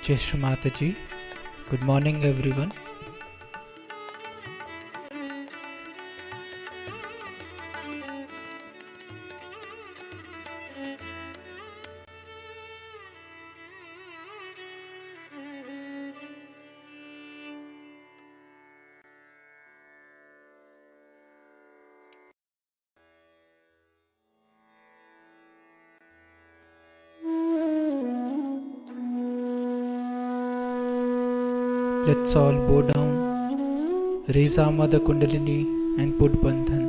Jai Shri Mataji. Good morning everyone. Let's all bow down, raise our Mother Kundalini and put Bandhan.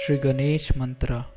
Shri Ganesh Mantra.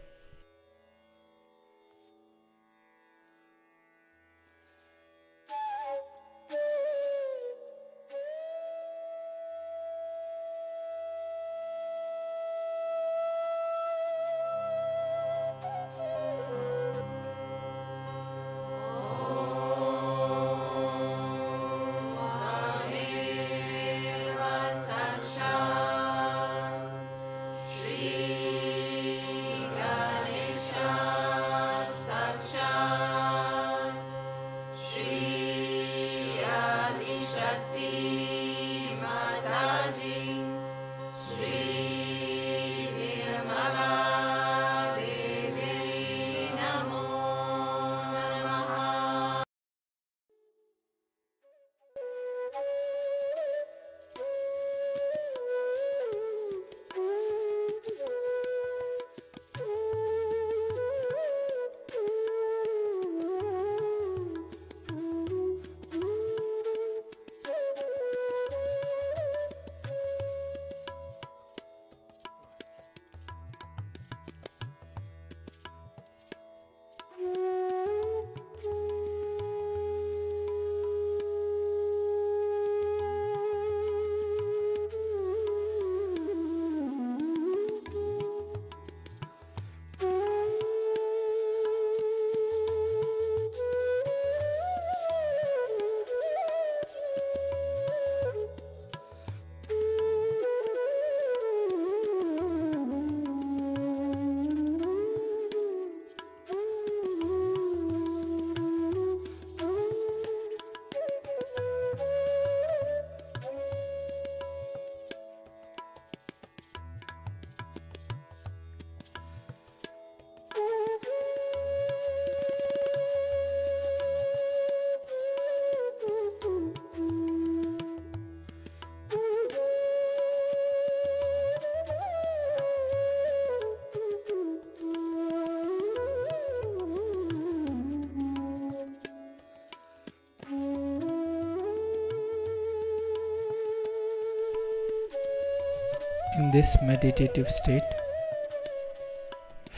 In this meditative state,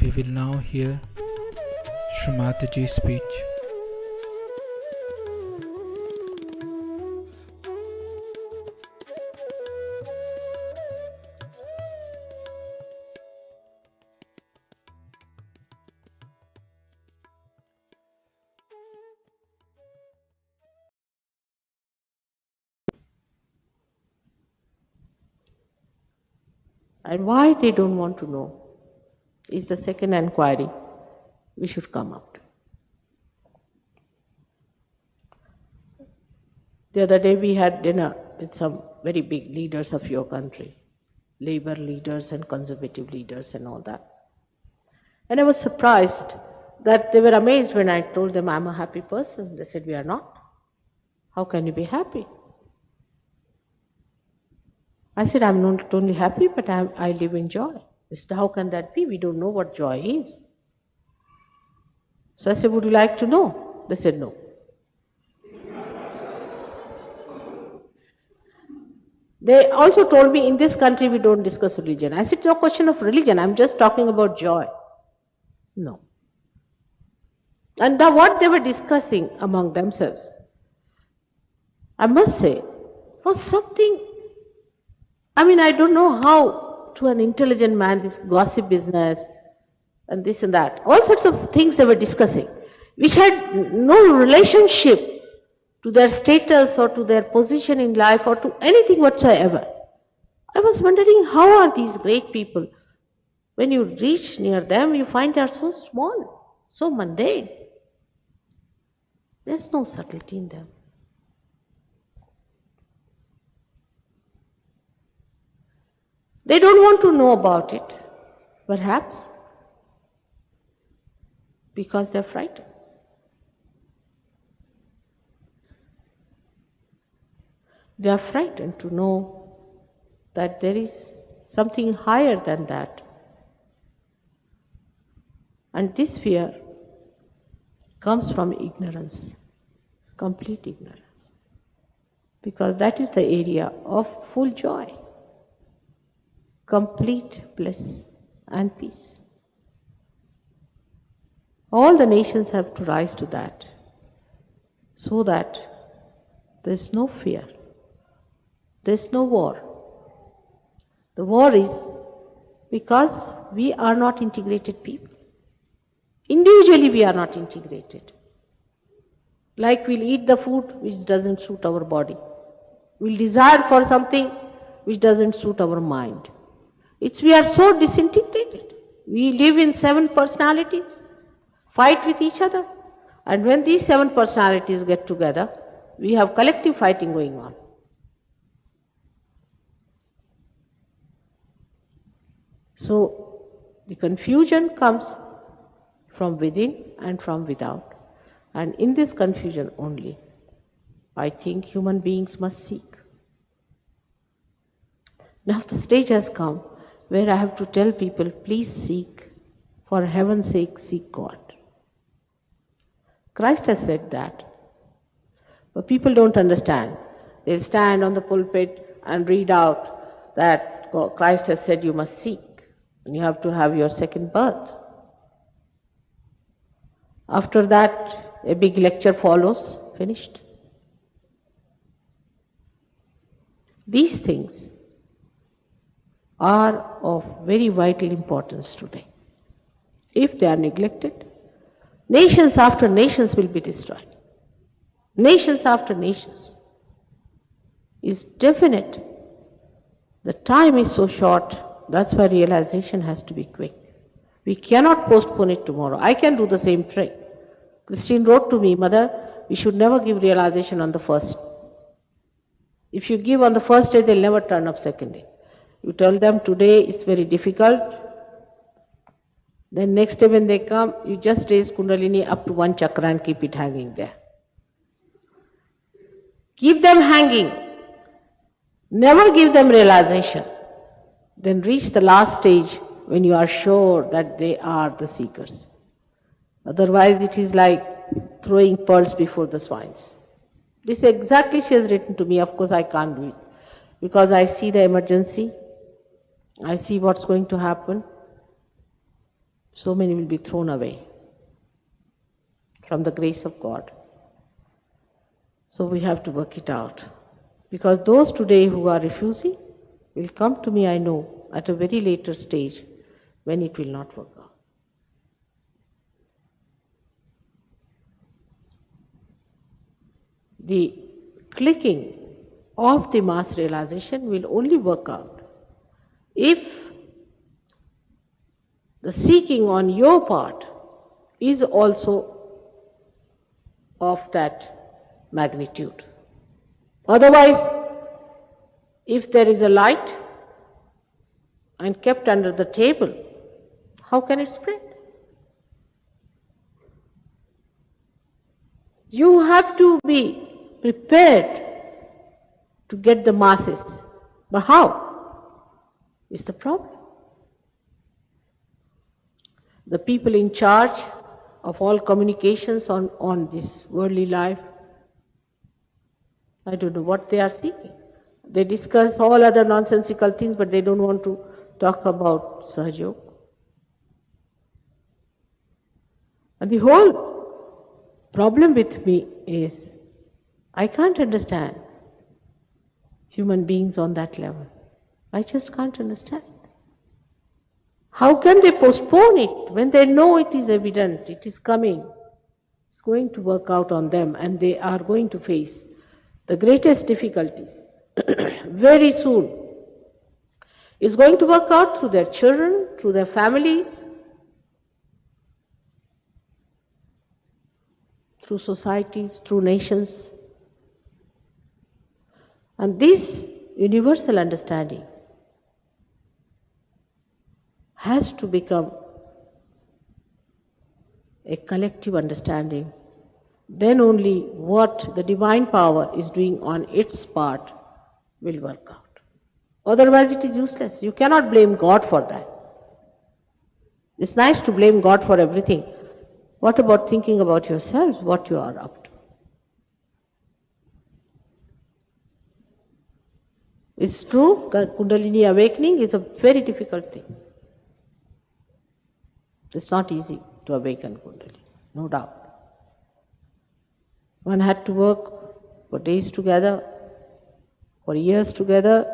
We will now hear Srimataji's speech. And why they don't want to know is the second inquiry we should come up to. The other day we had dinner with some very big leaders of your country, labor leaders and conservative leaders and all that. And I was surprised that they were amazed when I told them I'm a happy person. They said, we are not. How can you be happy? I said, I'm not only happy, but I live in joy. They said, how can that be? We don't know what joy is. So I said, would you like to know? They said, no. They also told me, in this country we don't discuss religion. I said, no question of religion, I'm just talking about joy. No. And now what they were discussing among themselves, I must say, was something, I don't know how to an intelligent man this gossip business and this and that, all sorts of things they were discussing, which had no relationship to their status or to their position in life or to anything whatsoever. I was wondering, how are these great people, when you reach near them, you find they are so small, so mundane. There's no subtlety in them. They don't want to know about it, perhaps because they're frightened. They are frightened to know that there is something higher than that. And this fear comes from ignorance, complete ignorance, because that is the area of full joy, complete bliss and peace. All the nations have to rise to that, so that there is no fear, there is no war. The war is because we are not integrated people. Individually we are not integrated. Like we'll eat the food which doesn't suit our body. We'll desire for something which doesn't suit our mind. We are so disintegrated. We live in 7 personalities, fight with each other. And when these 7 personalities get together, we have collective fighting going on. So the confusion comes from within and from without. And in this confusion only, I think human beings must seek. Now the stage has come where I have to tell people, please seek, for heaven's sake, seek God. Christ has said that, but people don't understand. They'll stand on the pulpit and read out that Christ has said you must seek, and you have to have your second birth. After that, a big lecture follows, finished. These things are of very vital importance today. If they are neglected, nations after nations will be destroyed. Nations after nations. It's definite. The time is so short, that's why realization has to be quick. We cannot postpone it tomorrow. I can do the same trick. Christine wrote to me, Mother, we should never give realization on the first. If you give on the first day, they'll never turn up second day. You tell them today it's very difficult. Then next day when they come, you just raise Kundalini up to 1 chakra and keep it hanging there. Keep them hanging. Never give them realization. Then reach the last stage when you are sure that they are the seekers. Otherwise it is like throwing pearls before the swines. This exactly she has written to me. Of course I can't do it, because I see the emergency, I see what's going to happen. so many will be thrown away from the grace of God. So we have to work it out. Because those today who are refusing will come to me, I know, at a very later stage when it will not work out. The clicking of the mass realization will only work out if the seeking on your part is also of that magnitude. Otherwise, if there is a light and kept under the table, how can it spread? You have to be prepared to get the masses. But how is the problem? The people in charge of all communications on this worldly life, I don't know what they are seeking. They discuss all other nonsensical things, but they don't want to talk about Sahaja Yoga. And the whole problem with me is, I can't understand human beings on that level. I just can't understand. How can they postpone it when they know it is evident, it is coming, it's going to work out on them, and they are going to face the greatest difficulties very soon. It's going to work out through their children, through their families, through societies, through nations. And this universal understanding has to become a collective understanding. Then only what the divine power is doing on its part will work out. Otherwise it is useless. You cannot blame God for that. It's nice to blame God for everything. What about thinking about yourselves, what you are up to? It's true, Kundalini awakening is a very difficult thing. It's not easy to awaken Kundalini, no doubt. One had to work for days together, for years together.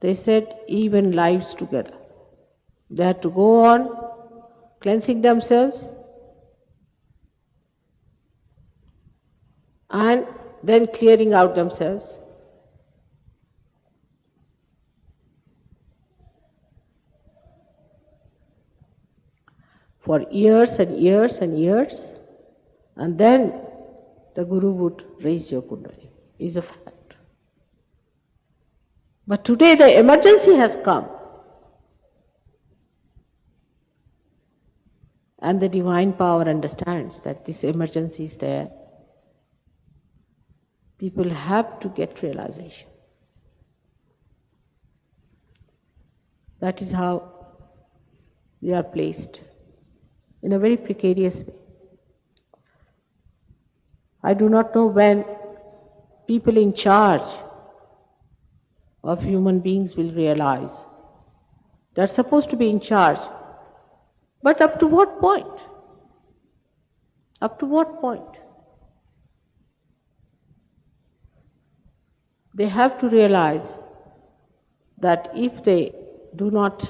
They said even lives together. They had to go on cleansing themselves and then clearing out themselves. For years and years and years, and then the Guru would raise your Kundalini, is a fact. But today the emergency has come, and the divine power understands that this emergency is there. People have to get realization. That is how we are placed in a very precarious way. I do not know when people in charge of human beings will realize they're supposed to be in charge. But up to what point? Up to what point? They have to realize that if they do not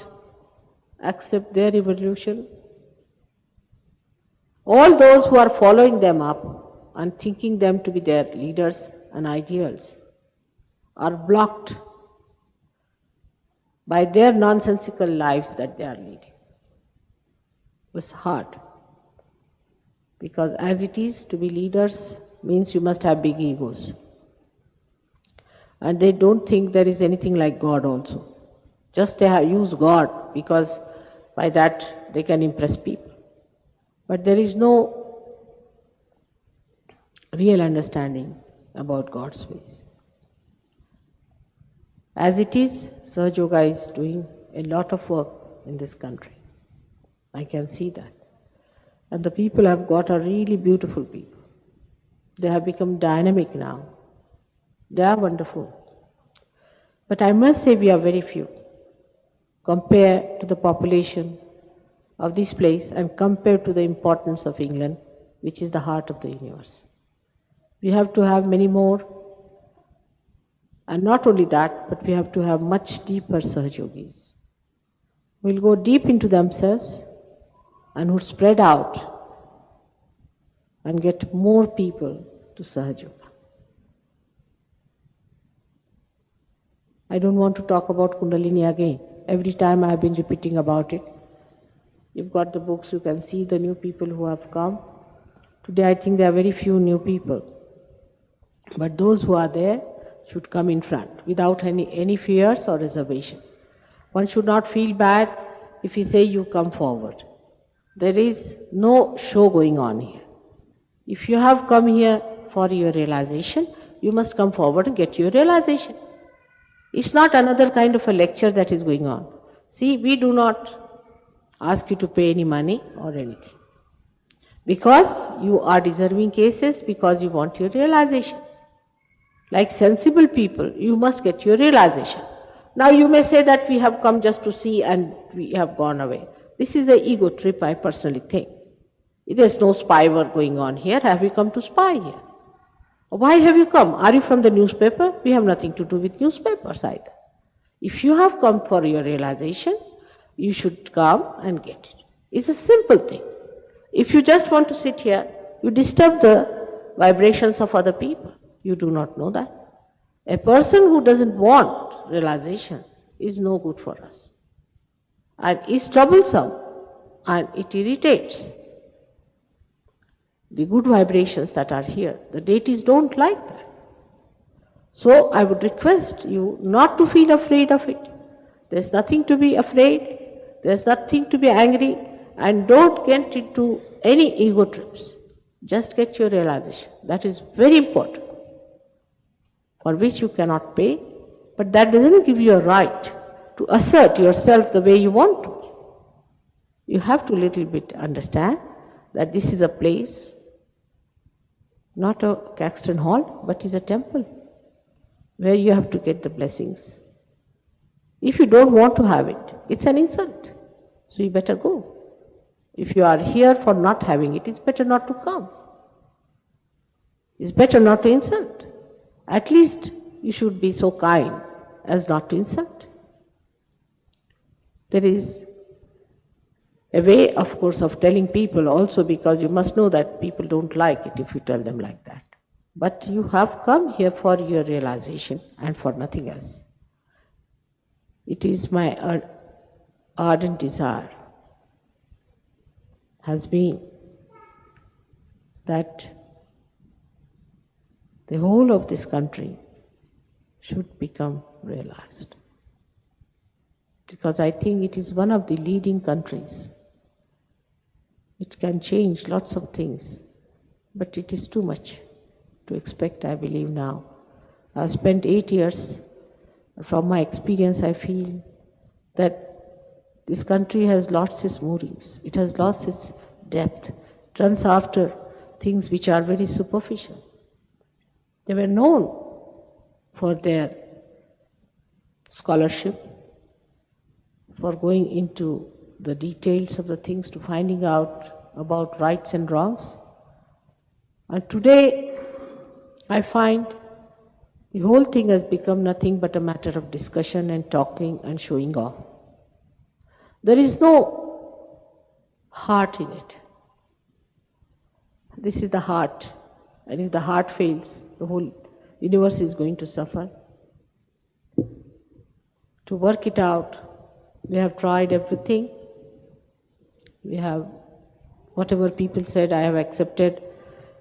accept their evolution, all those who are following them up and thinking them to be their leaders and ideals are blocked by their nonsensical lives that they are leading. It's hard, because as it is, to be leaders means you must have big egos. And they don't think there is anything like God also. Just they have used God because by that they can impress people. But there is no real understanding about God's ways. As it is, Sahaja Yoga is doing a lot of work in this country. I can see that. And the people have got a really beautiful people. They have become dynamic now. They are wonderful. But I must say we are very few compared to the population of this place and compare to the importance of England, which is the heart of the universe. We have to have many more, and not only that, but we have to have much deeper Sahajogis. We'll go deep into themselves and would spread out and get more people to Sahajoga. I don't want to talk about Kundalini again. Every time I have been repeating about it. You've got the books, you can see the new people who have come. Today I think there are very few new people. But those who are there should come in front without any fears or reservation. One should not feel bad if we say you come forward. There is no show going on here. If you have come here for your realization, you must come forward and get your realization. It's not another kind of a lecture that is going on. See, we do not ask you to pay any money or anything. Because you are deserving cases, because you want your realization. Like sensible people, you must get your realization. Now you may say that we have come just to see and we have gone away. This is an ego trip, I personally think. There's no spy work going on here. Have you come to spy here? Why have you come? Are you from the newspaper? We have nothing to do with newspapers either. If you have come for your realization, you should come and get it. It's a simple thing. If you just want to sit here, you disturb the vibrations of other people. You do not know that. A person who doesn't want realization is no good for us. And is troublesome and it irritates the good vibrations that are here. The deities don't like that. So I would request you not to feel afraid of it. There's nothing to be afraid. There's nothing to be angry. And don't get into any ego trips. Just get your realization. That is very important. For which you cannot pay. But that doesn't give you a right to assert yourself the way you want to. You have to little bit understand that this is a place, not a Caxton Hall, but is a temple where you have to get the blessings. If you don't want to have it, it's an insult. So you better go. If you are here for not having it, it's better not to come. It's better not to insult. At least you should be so kind as not to insult. There is a way, of course, of telling people also, because you must know that people don't like it if you tell them like that. But you have come here for your realization and for nothing else. It is my ardent desire, has been, that the whole of this country should become realized. Because I think it is one of the leading countries. It can change lots of things, but it is too much to expect, I believe now. I've spent 8 years. From my experience, I feel that this country has lost its moorings. It has lost its depth. It runs after things which are very superficial. They were known for their scholarship, for going into the details of the things, to finding out about rights and wrongs. And today, I find the whole thing has become nothing but a matter of discussion and talking and showing off. There is no heart in it. This is the heart. And if the heart fails, the whole universe is going to suffer. To work it out, we have tried everything. We have, whatever people said, I have accepted.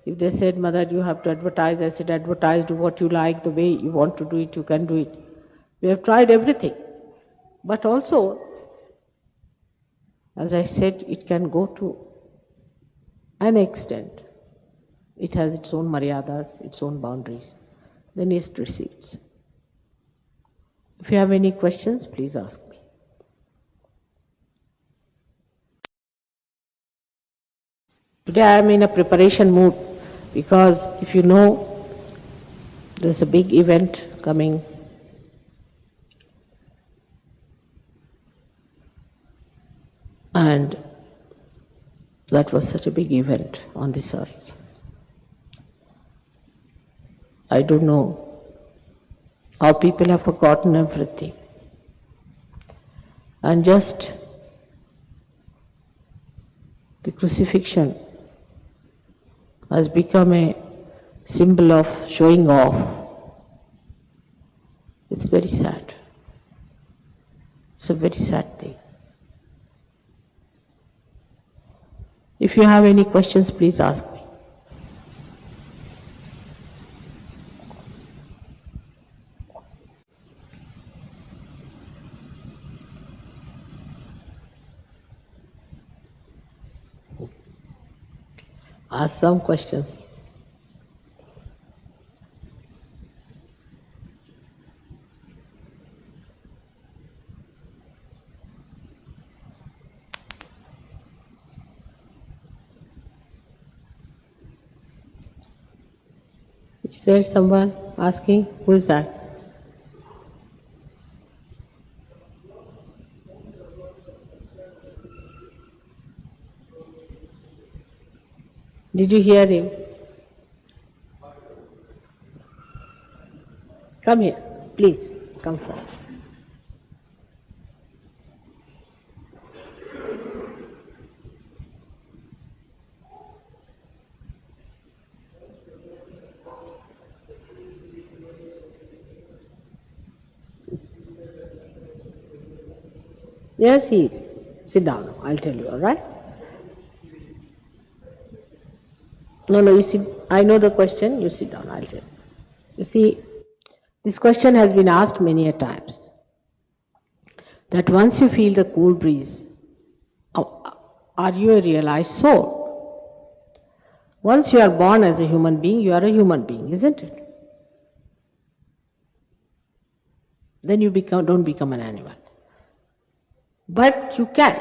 If they said, Mother, you have to advertise, I said, advertise, do what you like, the way you want to do it, you can do it. We have tried everything. But also, as I said, it can go to an extent. It has its own maryadas, its own boundaries. Then it recedes. If you have any questions, please ask me. Today I am in a preparation mood, because if you know, there's a big event coming. And That was such a big event on this earth. I don't know how people have forgotten everything and just the crucifixion has become a symbol of showing off. It's very sad. It's a very sad thing. If you have any questions, please ask me. Ask some questions. Is there someone asking? Who is that? Did you hear him? Come here, please, come forward. Yes, he is. Sit down, I'll tell you, all right? No, you sit. I know the question, you sit down, I'll tell you. You see, this question has been asked many a times. That once you feel the cool breeze, are you a realized soul? Once you are born as a human being, you are a human being, isn't it? Then you don't become an animal. But you can.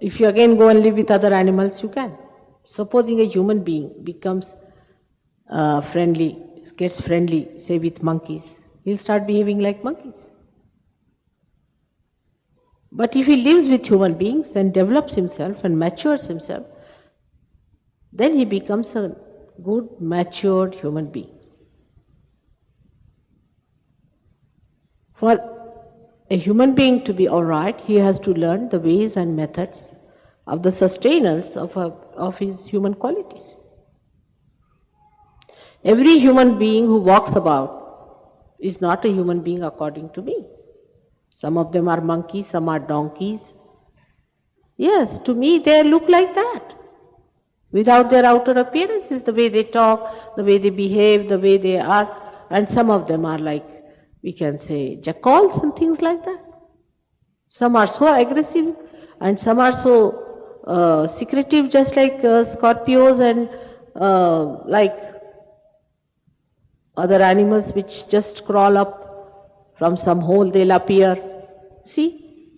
If you again go and live with other animals, you can. Supposing a human being becomes friendly, gets friendly, say with monkeys, he'll start behaving like monkeys. But if he lives with human beings and develops himself and matures himself, then he becomes a good, matured human being. For a human being to be all right, he has to learn the ways and methods of the sustenance of his human qualities. Every human being who walks about is not a human being according to me. Some of them are monkeys, some are donkeys. Yes, to me they look like that. Without their outer appearances, the way they talk, the way they behave, the way they are, and some of them are like, we can say, jackals and things like that. Some are so aggressive and some are so secretive, just like scorpions and like other animals which just crawl up from some hole, they'll appear. See,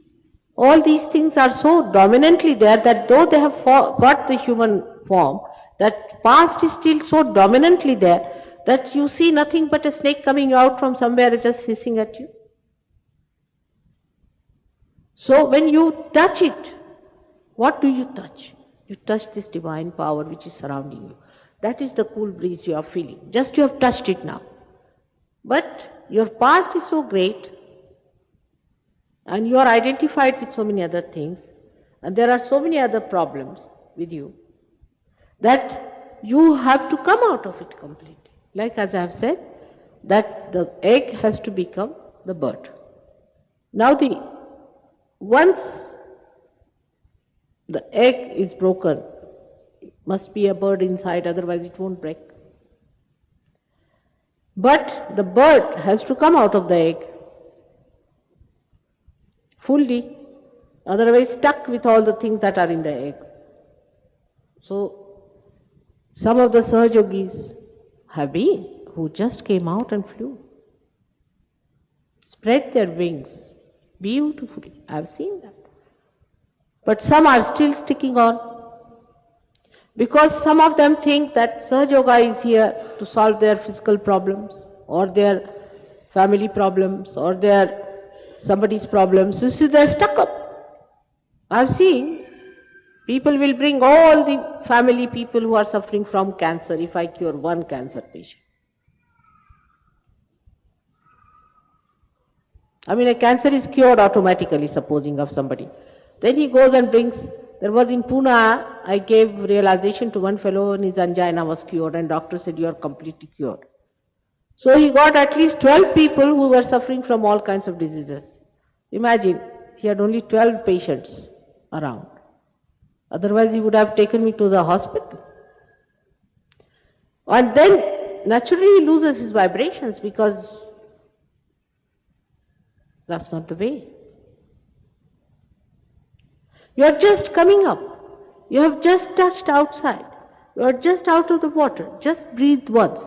all these things are so dominantly there that though they have got the human form, that past is still so dominantly there that you see nothing but a snake coming out from somewhere just hissing at you. So when you touch it, what do you touch? You touch this divine power which is surrounding you. That is the cool breeze you are feeling. Just you have touched it now. But your past is so great and you are identified with so many other things and there are so many other problems with you that you have to come out of it completely. Like as I have said, that the egg has to become the bird. Now once the egg is broken, must be a bird inside, otherwise it won't break. But the bird has to come out of the egg fully, otherwise stuck with all the things that are in the egg. So some of the Sahajogis have been, who just came out and flew, spread their wings beautifully. I have seen that. But some are still sticking on. Because some of them think that Sahaja Yoga is here to solve their physical problems or their family problems or their somebody's problems. You see, they're stuck up. I've seen People will bring all the family people who are suffering from cancer if I cure one cancer patient. I mean, a cancer is cured automatically, supposing of somebody. Then he goes and brings, there was in Pune, I gave realization to one fellow and his angina was cured and doctor said you are completely cured. So he got at least 12 people who were suffering from all kinds of diseases. Imagine, he had only 12 patients around. Otherwise he would have taken me to the hospital. And then naturally he loses his vibrations because that's not the way. You are just coming up. You have just touched outside. You are just out of the water. Just breathe once.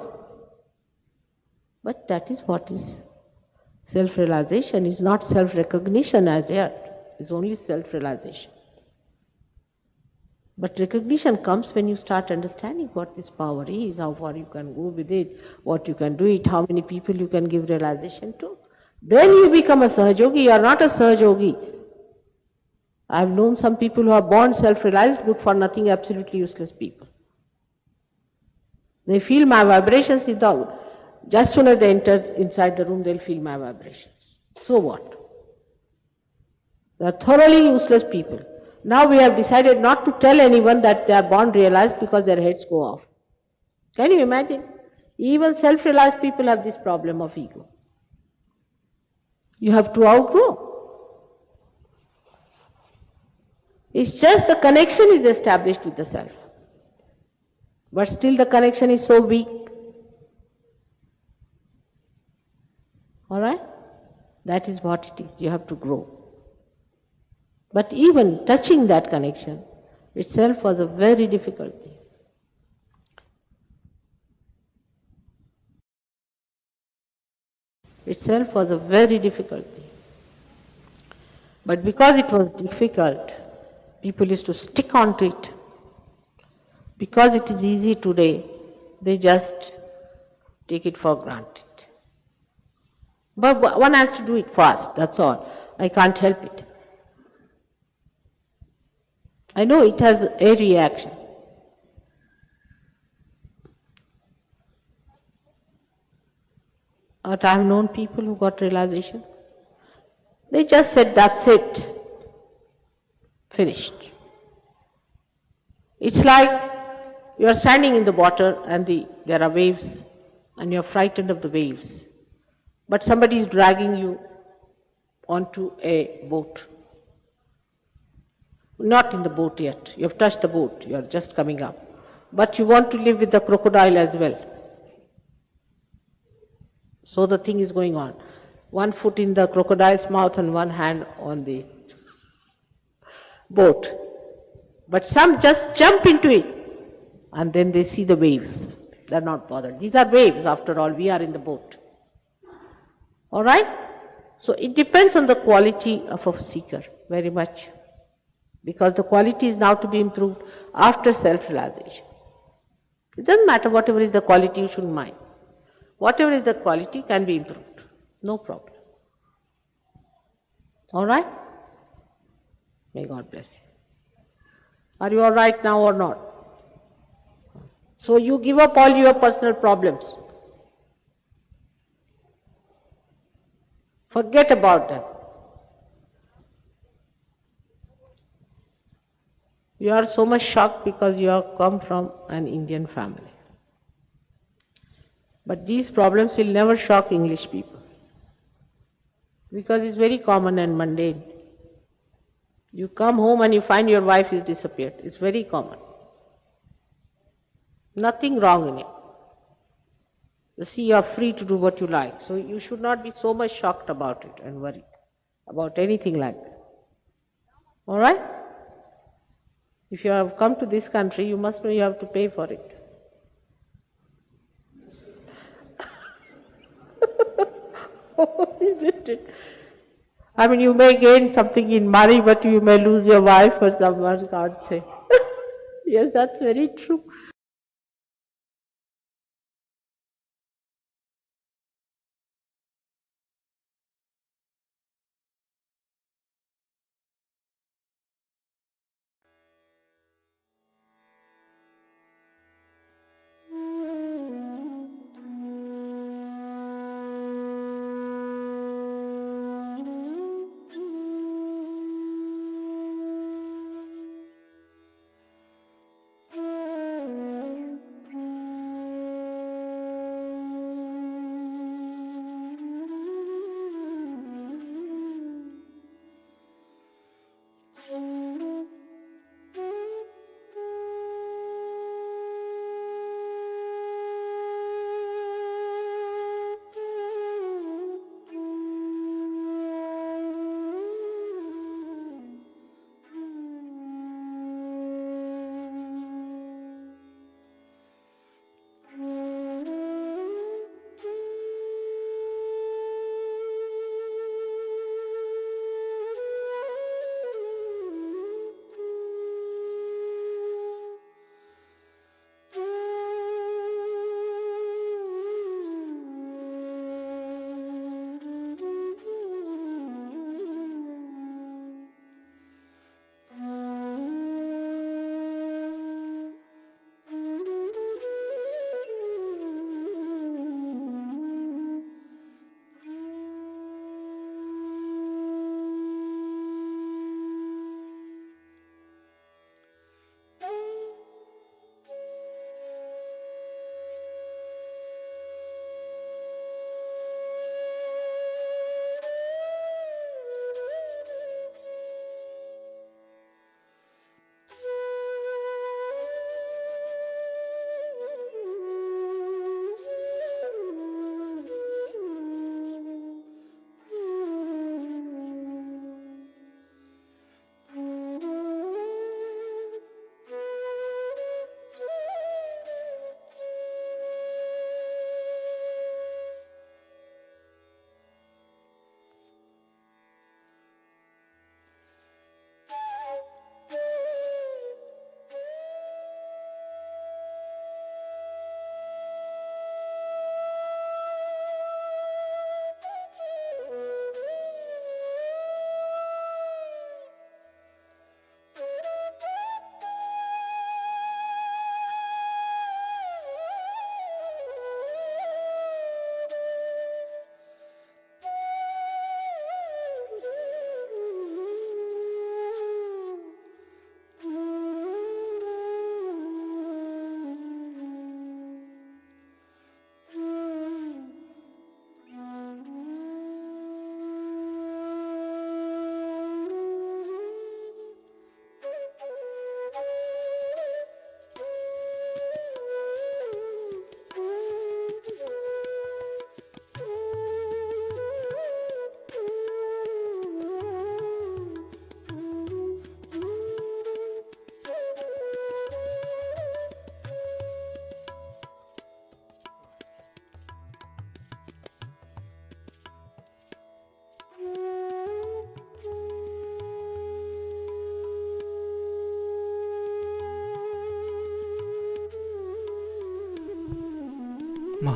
But that is what is self-realization. It's not self-recognition as yet. It's only self-realization. But recognition comes when you start understanding what this power is, how far you can go with it, what you can do it, how many people you can give realization to. Then you become a Sahajogi. You are not a Sahajogi. I have known some people who are born self-realized, good for nothing, absolutely useless people. They feel my vibrations without. Just soon as they enter inside the room, they'll feel my vibrations. So what? They are thoroughly useless people. Now we have decided not to tell anyone that they are born realized because their heads go off. Can you imagine? Even self-realized people have this problem of ego. You have to outgrow. It's just the connection is established with the self. But still the connection is so weak. Alright? That is what it is. You have to grow. But even touching that connection itself was a very difficult thing. Itself was a very difficult thing. But because it was difficult, people used to stick on to it. Because it is easy today, they just take it for granted. But one has to do it fast, that's all. I can't help it. I know it has a reaction. But I have known people who got realization. They just said, that's it. Finished. It's like you are standing in the water and there are waves and you are frightened of the waves. But somebody is dragging you onto a boat. Not in the boat yet. You have touched the boat. You are just coming up. But you want to live with the crocodile as well. So the thing is going on. One foot in the crocodile's mouth and one hand on the boat. But some just jump into it and then they see the waves. They are not bothered. These are waves after all. We are in the boat. Alright? So it depends on the quality of a seeker very much. Because the quality is now to be improved after self-realization. It doesn't matter whatever is the quality, you shouldn't mind. Whatever is the quality can be improved. No problem. Alright? May God bless you. Are you alright now or not? So you give up all your personal problems. Forget about them. You are so much shocked because you have come from an Indian family. But these problems will never shock English people. Because it's very common and mundane. You come home and you find your wife has disappeared. It's very common. Nothing wrong in it. You see, you are free to do what you like. So you should not be so much shocked about it and worried about anything like that. Alright? If you have come to this country, you must know you have to pay for it. Isn't it? I mean, you may gain something in money, but you may lose your wife or someone, can't say. Yes, that's very true.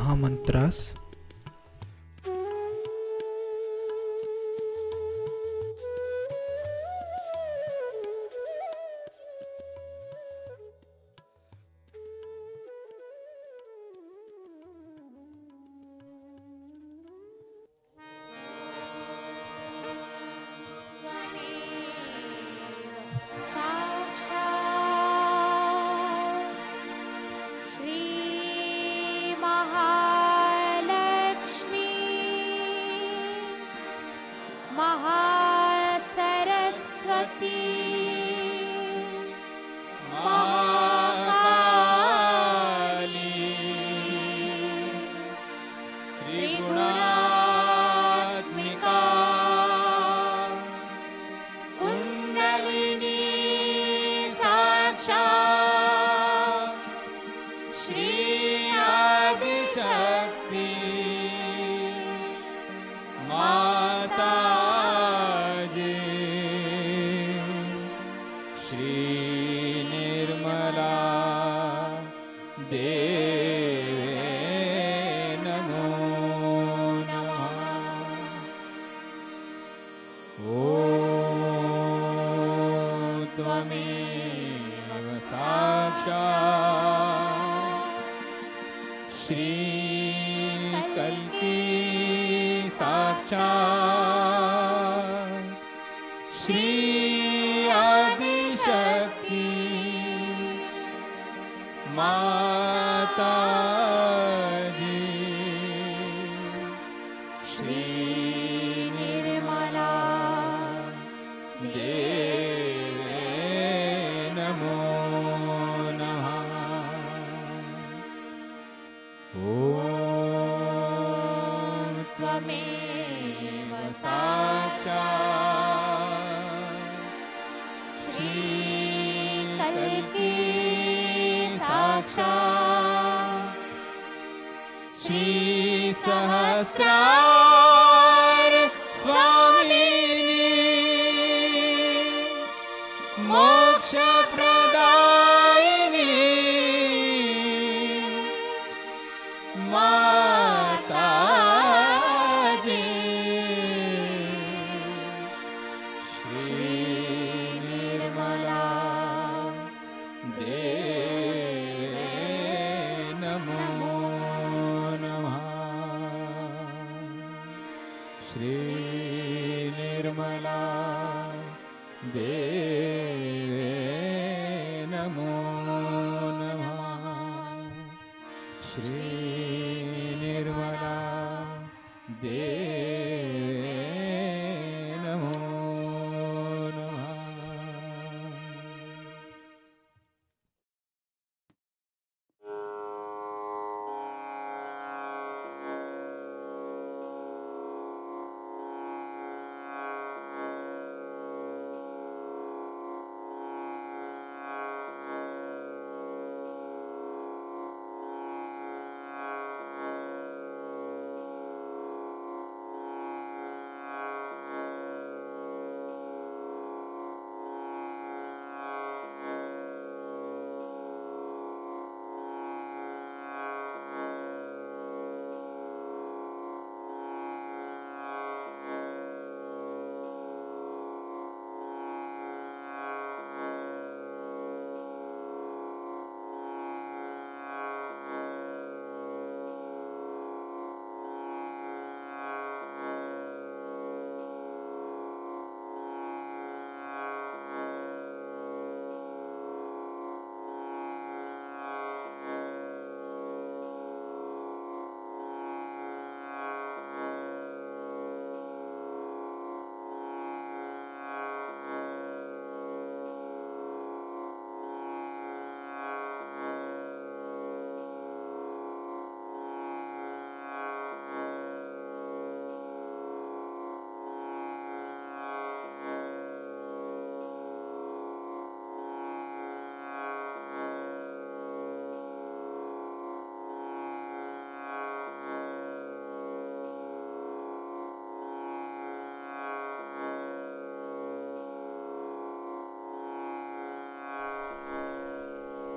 Mahamantras.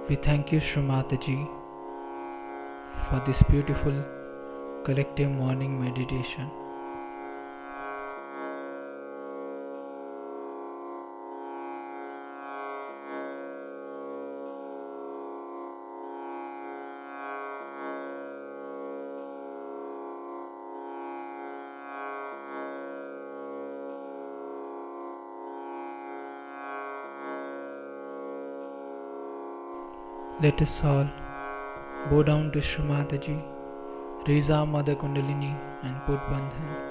We thank you, Shri Mataji, for this beautiful collective morning meditation. Let us all bow down to Shri Mataji, raise our Mother Kundalini and put Bandhan.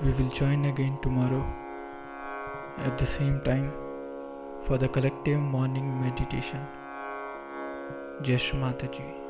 We will join again tomorrow at the same time for the collective morning meditation. Jai Shri Mataji.